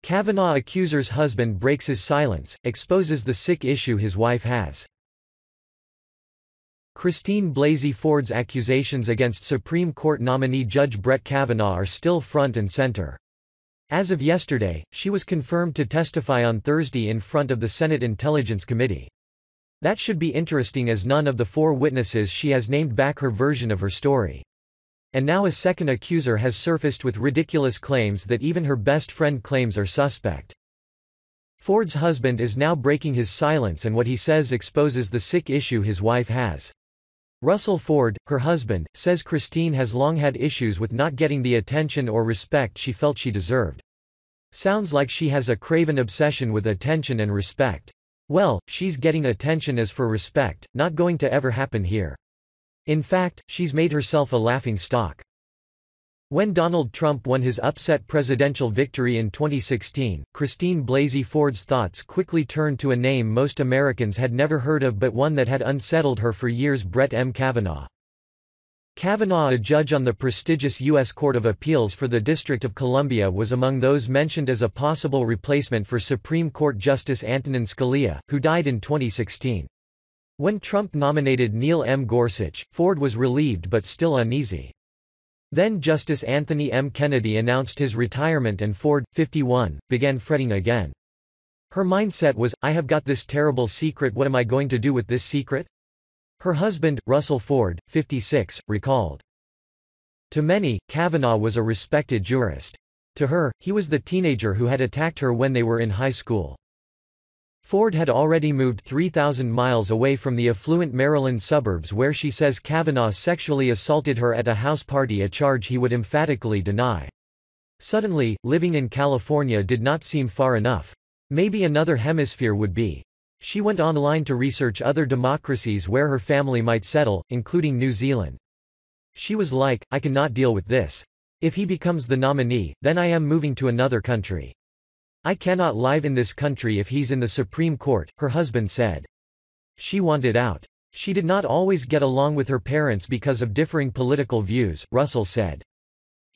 Kavanaugh accuser's husband breaks his silence, exposes the sick issue his wife has. Christine Blasey Ford's accusations against Supreme Court nominee Judge Brett Kavanaugh are still front and center. As of yesterday, she was confirmed to testify on Thursday in front of the Senate Intelligence Committee. That should be interesting as none of the 4 witnesses she has named back her version of her story. And now a second accuser has surfaced with ridiculous claims that even her best friend claims are suspect. Ford's husband is now breaking his silence, and what he says exposes the sick issue his wife has. Russell Ford, her husband, says Christine has long had issues with not getting the attention or respect she felt she deserved. Sounds like she has a craven obsession with attention and respect. Well, she's getting attention as for respect, not going to ever happen here. In fact, she's made herself a laughing stock. When Donald Trump won his upset presidential victory in 2016, Christine Blasey Ford's thoughts quickly turned to a name most Americans had never heard of but one that had unsettled her for years: Brett M. Kavanaugh. Kavanaugh, a judge on the prestigious U.S. Court of Appeals for the District of Columbia, was among those mentioned as a possible replacement for Supreme Court Justice Antonin Scalia, who died in 2016. When Trump nominated Neil M. Gorsuch, Ford was relieved but still uneasy. Then Justice Anthony M. Kennedy announced his retirement and Ford, 51, began fretting again. Her mindset was, I have got this terrible secret, what am I going to do with this secret? Her husband, Russell Ford, 56, recalled. To many, Kavanaugh was a respected jurist. To her, he was the teenager who had attacked her when they were in high school. Ford had already moved 3,000 miles away from the affluent Maryland suburbs where she says Kavanaugh sexually assaulted her at a house party, a charge he would emphatically deny. Suddenly, living in California did not seem far enough. Maybe another hemisphere would be. She went online to research other democracies where her family might settle, including New Zealand. She was like, I cannot deal with this. If he becomes the nominee, then I am moving to another country. I cannot live in this country if he's in the Supreme Court, her husband said. She wanted out. She did not always get along with her parents because of differing political views, Russell said.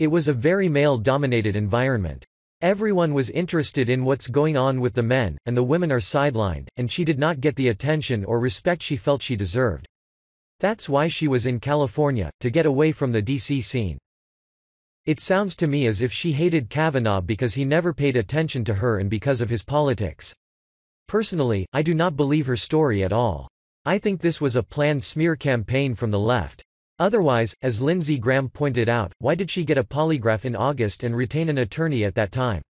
It was a very male-dominated environment. Everyone was interested in what's going on with the men, and the women are sidelined, and she did not get the attention or respect she felt she deserved. That's why she was in California, to get away from the D.C. scene. It sounds to me as if she hated Kavanaugh because he never paid attention to her and because of his politics. Personally, I do not believe her story at all. I think this was a planned smear campaign from the left. Otherwise, as Lindsey Graham pointed out, why did she get a polygraph in August and retain an attorney at that time?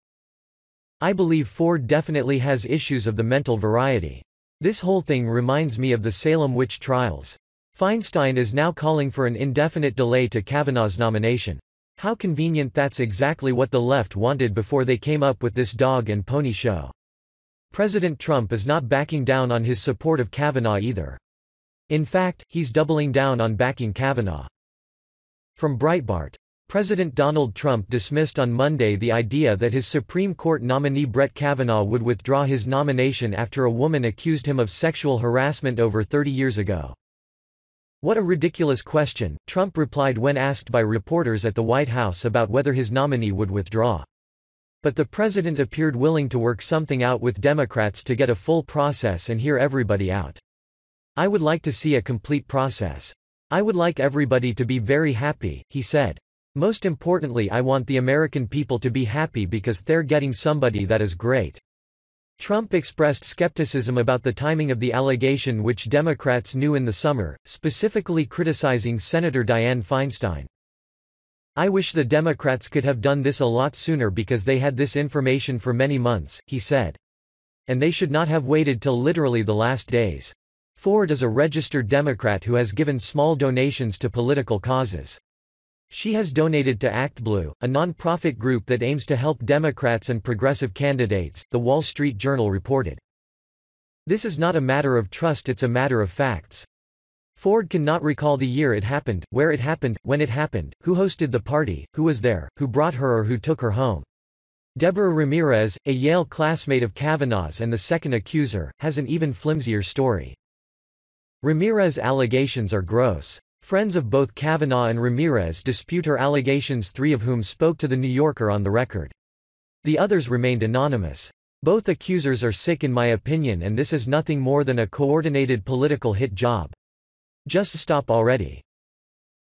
I believe Ford definitely has issues of the mental variety. This whole thing reminds me of the Salem witch trials. Feinstein is now calling for an indefinite delay to Kavanaugh's nomination. How convenient, that's exactly what the left wanted before they came up with this dog and pony show. President Trump is not backing down on his support of Kavanaugh either. In fact, he's doubling down on backing Kavanaugh. From Breitbart. President Donald Trump dismissed on Monday the idea that his Supreme Court nominee Brett Kavanaugh would withdraw his nomination after a woman accused him of sexual harassment over 30 years ago. What a ridiculous question, Trump replied when asked by reporters at the White House about whether his nominee would withdraw. But the president appeared willing to work something out with Democrats to get a full process and hear everybody out. I would like to see a complete process. I would like everybody to be very happy, he said. Most importantly, I want the American people to be happy because they're getting somebody that is great. Trump expressed skepticism about the timing of the allegation, which Democrats knew in the summer, specifically criticizing Senator Dianne Feinstein. I wish the Democrats could have done this a lot sooner because they had this information for many months, he said. And they should not have waited till literally the last days. Ford is a registered Democrat who has given small donations to political causes. She has donated to ActBlue, a non-profit group that aims to help Democrats and progressive candidates, The Wall Street Journal reported. This is not a matter of trust, it's a matter of facts. Ford cannot recall the year it happened, where it happened, when it happened, who hosted the party, who was there, who brought her or who took her home. Deborah Ramirez, a Yale classmate of Kavanaugh's and the second accuser, has an even flimsier story. Ramirez's allegations are gross. Friends of both Kavanaugh and Ramirez dispute her allegations, three of whom spoke to The New Yorker on the record. The others remained anonymous. Both accusers are sick in my opinion, and this is nothing more than a coordinated political hit job. Just stop already.